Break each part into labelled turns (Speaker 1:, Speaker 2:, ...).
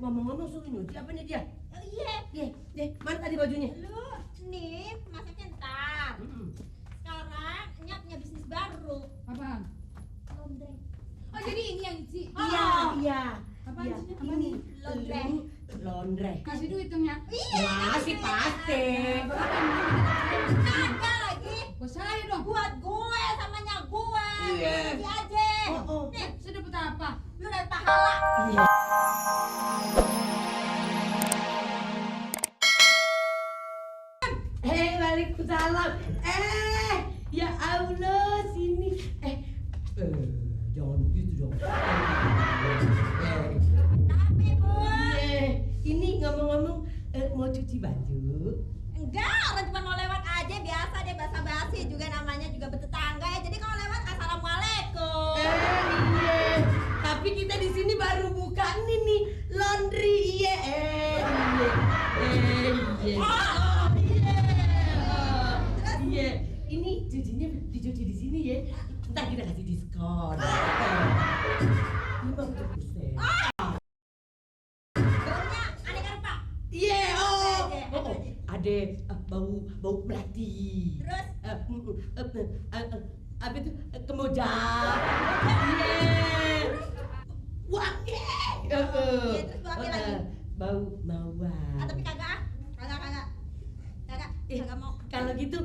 Speaker 1: ngomong-ngomong suruh nyuci apanya dia?
Speaker 2: Iya.
Speaker 1: Mana tadi bajunya?
Speaker 2: Lu nih masaknya ntar. Sekarang Nya punya bisnis baru.
Speaker 3: Apaan?
Speaker 2: Laundry.
Speaker 3: Oh jadi ini yang nyuci?
Speaker 1: Iya.
Speaker 3: Apaan
Speaker 1: Iya,
Speaker 3: sih?
Speaker 1: ini
Speaker 2: Laundry.
Speaker 1: laundry.
Speaker 3: Kasih duit dong ya?
Speaker 1: Masih pasti.
Speaker 2: Kagak lagi.
Speaker 3: Buat saya dong.
Speaker 2: Buat gue sama Nya gue.
Speaker 1: Iya.
Speaker 2: Bagi aja.
Speaker 1: Oh.
Speaker 2: Nih,
Speaker 3: Saya dapat apa?
Speaker 2: lu dari pahala.
Speaker 1: Iya. Waalaikumsalam. Ya Allah, sini. Jangan gitu dong.
Speaker 2: Tapi Bu.
Speaker 1: Ini ngomong-ngomong mau cuci baju.
Speaker 2: Enggak, orang cuma mau lewat aja biasa deh basa-basi juga namanya juga bertetangga ya. Jadi kalau lewat assalamualaikum.
Speaker 1: Iya. Tapi kita di sini baru buka nih laundry. Iya. Iya. Ini cucinya dicuci di sini ya. Ntar kita kasih diskon. 50%.
Speaker 2: Baunya aneka rupa.
Speaker 1: Iya.
Speaker 2: Oh.
Speaker 1: Ada bau melati.
Speaker 2: Terus
Speaker 1: Apa itu kemoja. Iya. Wangi.
Speaker 2: terus wangi lagi.
Speaker 1: Bau mawar.
Speaker 2: Tapi kagak mau.
Speaker 1: Kalau gitu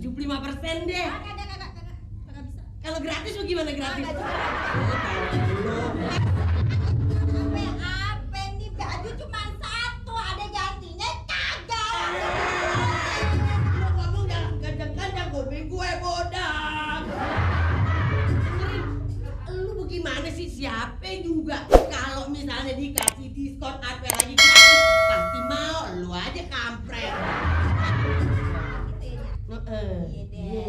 Speaker 1: 75% deh.
Speaker 2: Kagak bisa.
Speaker 1: Kalau gratis mau gimana gratis?
Speaker 2: Apa nih baju cuma satu, ada gantinya kagak.
Speaker 1: Lu ngomong jangan kencang-kencang, kuping gue bodak. Dengerin, lu bagaimana sih? Siapa juga kalau misalnya dikasih diskon apa lagi gratis pasti mau. Lu aja kampret.
Speaker 2: Iya deh.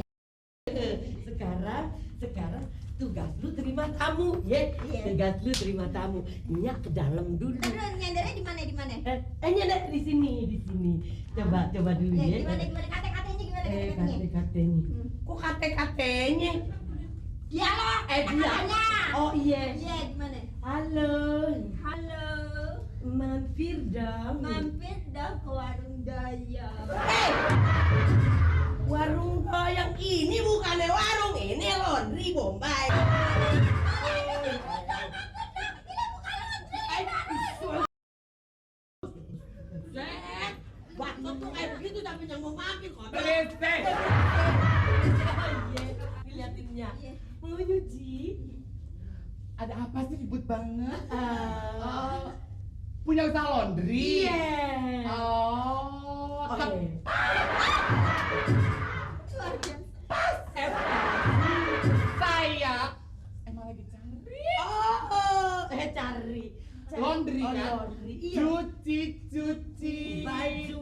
Speaker 1: Sekarang tugas lu terima tamu, ya.
Speaker 2: Iya.
Speaker 1: Tugas lu terima tamu. Nyak ke dalam dulu.
Speaker 2: Terus nyendernya di mana?
Speaker 1: Nyak di sini. Coba dulu ya.
Speaker 2: Gimana kate-katenya gimana?
Speaker 1: Kate-katenya. Kok kate-katenya?
Speaker 2: Dialog.
Speaker 1: Dia. Oh iya.
Speaker 2: Iya, gimana?
Speaker 1: Halo.
Speaker 2: Halo.
Speaker 1: Mampir dong.
Speaker 2: Mampir dong ke warung daya.
Speaker 1: Warung yang ini bukannya warung, ini laundry Bombay. Waktu tuh kayak begitu tapi yang mau mampir kok.
Speaker 4: Berisik.
Speaker 1: Dilihatinnya. Mau nyuci?
Speaker 4: Ada apa sih ribut banget? Punya usaha laundry?
Speaker 1: Iya.
Speaker 4: Oh,
Speaker 1: Iya.
Speaker 2: Luar biasa.
Speaker 4: Saya emang lagi cari
Speaker 1: Cari
Speaker 4: laundry kan?
Speaker 1: Laundry. Iya.
Speaker 4: Cuci
Speaker 1: Baju.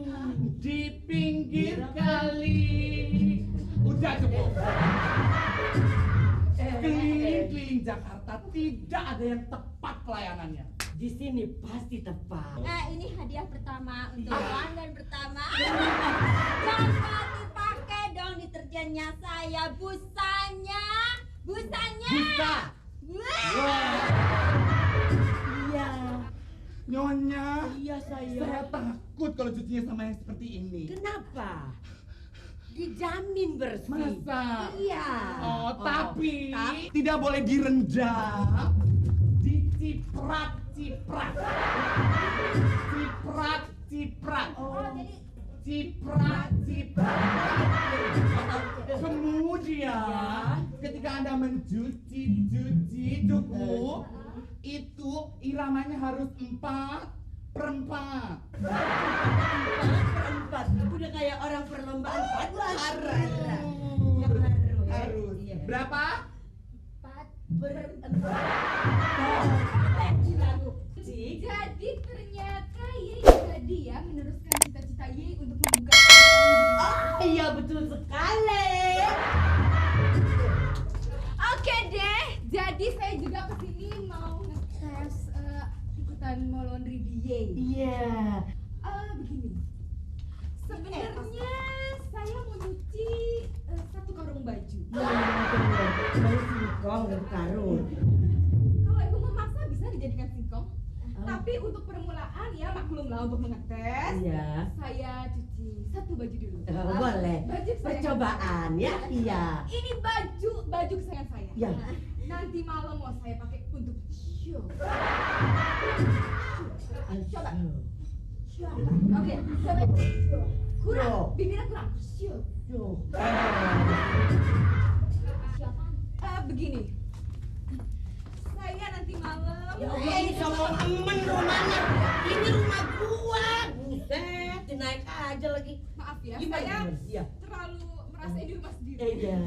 Speaker 4: di pinggir kali. Udah cukup. Keliling-keliling Jakarta tidak ada yang tepat pelayanannya.
Speaker 1: Di sini pasti tepat.
Speaker 2: Ini hadiah pertama untuk
Speaker 1: Iya.
Speaker 2: pelanggan pertama. Dapat dipakai dong deterjennya saya, busanya.
Speaker 4: Busa.
Speaker 2: Wah.
Speaker 1: Iya.
Speaker 4: Nyonya,
Speaker 1: Iya
Speaker 4: saya
Speaker 1: saya.
Speaker 4: takut kalau cucinya sama yang seperti ini.
Speaker 1: Kenapa? Dijamin bersih.
Speaker 4: Masa?
Speaker 1: Iya.
Speaker 4: Oh, tapi tidak boleh direndam. Diciprat. Ciprat.
Speaker 2: Oh, jadi
Speaker 4: Ciprat. Kemudian ketika Anda mencuci cukup, itu iramanya harus 4/4.
Speaker 1: 4/4. Udah kayak orang perlombaan padus.
Speaker 4: Harus.
Speaker 1: Iya.
Speaker 4: Berapa?
Speaker 1: 4/4.
Speaker 3: Jadi ternyata Ye jadi ya meneruskan cita-cita Ye untuk membuka laundry.
Speaker 1: Iya betul sekali.
Speaker 3: Oke deh, jadi saya juga kesini mau ngetes ikutan mau laundry di Ye.
Speaker 1: Iya.
Speaker 3: Begini, sebenarnya saya mau nyuci 1 karung baju.
Speaker 1: Mau singkong dan karung.
Speaker 3: Kalau ibu memaksa bisa dijadikan singkong. Tapi untuk permulaan ya maklumlah untuk mengetes.
Speaker 1: Iya.
Speaker 3: Saya cuci satu baju dulu.
Speaker 1: Boleh.
Speaker 3: Baju kesayangan
Speaker 1: Percobaan ya. Iya.
Speaker 3: Ini baju kesayangan saya.
Speaker 1: Iya.
Speaker 3: Nanti malam mau saya pakai untuk show. Coba. Oke, coba. Kurang,
Speaker 1: Show.
Speaker 3: bibirnya kurang. Show.
Speaker 1: Tuh.
Speaker 3: Begini. Saya nanti malam.
Speaker 1: Ya Allah, ini sama temen rumahnya. Ini rumah gua. Buset, dinaik aja lagi.
Speaker 3: Maaf ya,
Speaker 1: Gimana,
Speaker 3: saya
Speaker 1: gimana? Iya.
Speaker 3: terlalu merasa di rumah sendiri.
Speaker 1: Iya,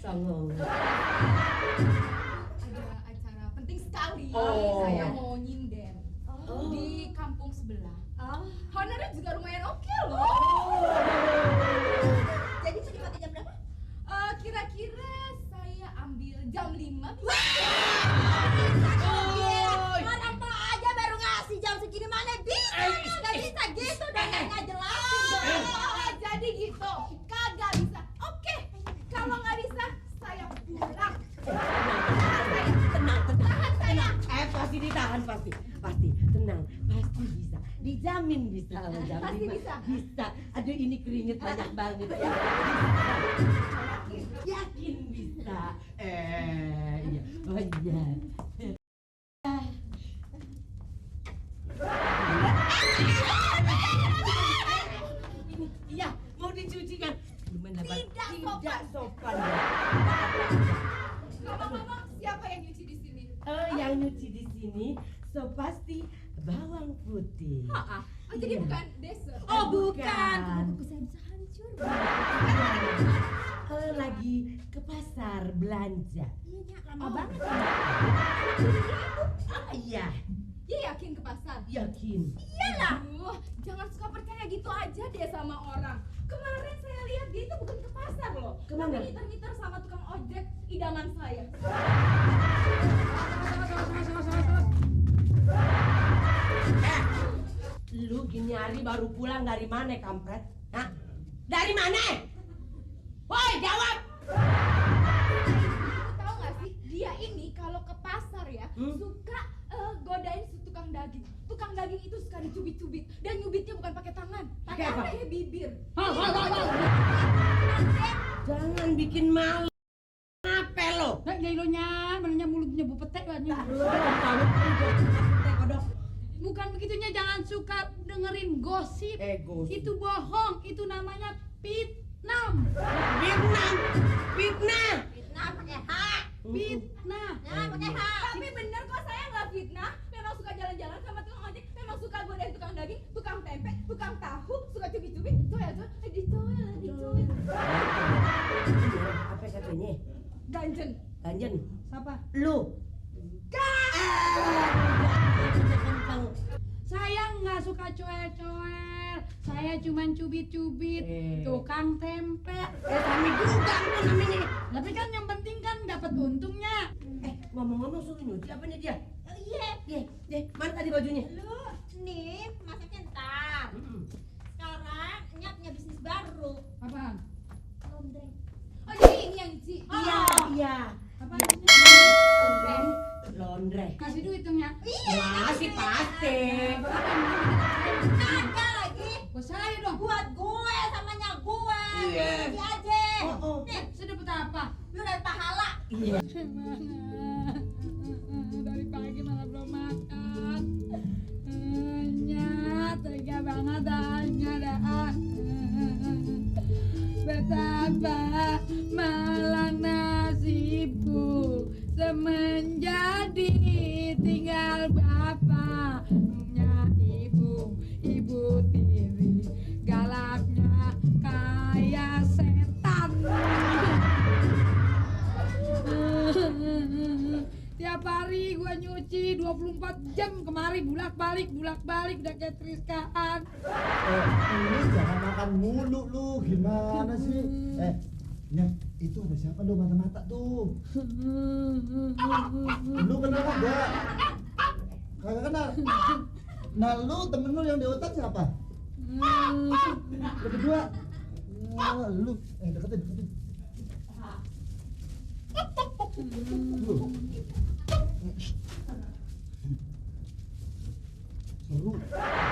Speaker 1: songong.
Speaker 3: Ada acara penting sekali.
Speaker 1: Oh.
Speaker 3: Saya mau nyinden
Speaker 1: Oh.
Speaker 3: di kampung sebelah.
Speaker 2: Oh,
Speaker 3: Honornya juga lumayan oke loh.
Speaker 2: jadi mau dipakai jam berapa?
Speaker 3: Kira-kira saya ambil jam 5 bisa.
Speaker 2: Orang tua aja baru ngasih jam segini mana bisa? Nggak bisa gitu dan nggak jelasin.
Speaker 3: Jadi gitu, kagak bisa. Oke, kalau nggak bisa, saya pulang.
Speaker 1: Tenang. Pasti ditahan pasti. Tenang, pasti bisa. Dijamin bisa.
Speaker 3: Pasti bisa.
Speaker 1: Bisa. Aduh, ini keringet banyak banget ya. Yakin bisa. Iya. Oh iya. Iya, mau dicuci kan? Gimana, Bang? Tidak sopan.
Speaker 3: Ngomong-ngomong, siapa yang nyuci di sini?
Speaker 1: Yang nyuci di sini so pasti bawang putih.
Speaker 3: Jadi
Speaker 1: Iya.
Speaker 3: bukan dessert.
Speaker 1: Oh, bukan.
Speaker 2: Buku saya bisa hancur.
Speaker 1: Lagi ke pasar belanja.
Speaker 2: Iya, Nyak, lama banget.
Speaker 1: Iya,
Speaker 3: Dia yakin ke pasar.
Speaker 1: yakin.
Speaker 3: Aduh, jangan suka percaya gitu aja deh sama orang. Kemarin saya lihat dia itu bukan ke pasar loh.
Speaker 1: Kemana?
Speaker 3: Tapi ngiter-ngiter sama tukang ojek idaman saya.
Speaker 1: Lu gini hari baru pulang dari mana, kampret? Hah? Dari mana? Woi, jawab!
Speaker 3: Ibu tahu nggak sih, dia ini kalau ke pasar ya suka godain si tukang daging. Tukang daging itu suka dicubit-cubit dan nyubitnya bukan pakai tangan,
Speaker 1: Pakai apa?
Speaker 3: pakai bibir.
Speaker 1: Jangan bikin malu. Apa lo?
Speaker 5: Nek jailonya, menanya mulutnya bu petek banyak.
Speaker 1: Kodok.
Speaker 5: Bukan begitunya, jangan suka dengerin gosip.
Speaker 1: Gosip.
Speaker 5: Itu bohong, itu namanya fitnah.
Speaker 1: Fitnah.
Speaker 2: Fitnah pakai H.
Speaker 5: Fitnah.
Speaker 2: Nah, pakai H.
Speaker 3: Tapi bener kok, saya nggak fitnah. Memang suka jalan-jalan sama tukang ojek. Memang suka godain tukang daging, tukang tempe, tukang tahu, suka cubit-cubit. Dicoel.
Speaker 1: Apa katanya?
Speaker 3: Ganjen.
Speaker 1: Ganjen.
Speaker 5: Siapa?
Speaker 1: Lu.
Speaker 5: Saya nggak suka coel-coel. Saya cuman cubit-cubit. Tukang tempe.
Speaker 1: Kami juga itu namanya.
Speaker 5: Tapi kan yang penting kan dapat untungnya.
Speaker 1: Ngomong-ngomong suruh nyuci apanya dia?
Speaker 2: Iya.
Speaker 1: Mana tadi bajunya?
Speaker 2: Lu nih masaknya ntar. Sekarang Nyak punya bisnis baru.
Speaker 5: Apaan?
Speaker 2: Laundry.
Speaker 3: Oh, jadi ini yang nyuci.
Speaker 1: Iya.
Speaker 5: Apaan?
Speaker 1: Laundry.
Speaker 5: Kasih duit dong ya.
Speaker 1: Masih pasti.
Speaker 2: Ada lagi
Speaker 5: Buat saya dong.
Speaker 2: buat gue sama Nyak gue.
Speaker 1: Iya.
Speaker 2: Kasih aja.
Speaker 1: Oh.
Speaker 2: Nih,
Speaker 5: Saya dapat apa?
Speaker 2: lu dari pahala.
Speaker 1: Iya.
Speaker 5: Dari pagi malah belum makan. Tega banget dah. Betapa malang nasibku semenjak ditinggal bapaknya ibu tiri galaknya kayak setan. Tiap hari gua nyuci 24 jam, kemari bulak-balik udah kayak Triskaan.
Speaker 6: Ini jangan makan mulu lu, gimana sih? Nyak, itu ada siapa lu mata-mata tuh? Lu kenal enggak? Kagak kenal. Nah, lu temen lu yang di otak siapa? Lu berdua. Wah, lu deketin. Lu. Tahu.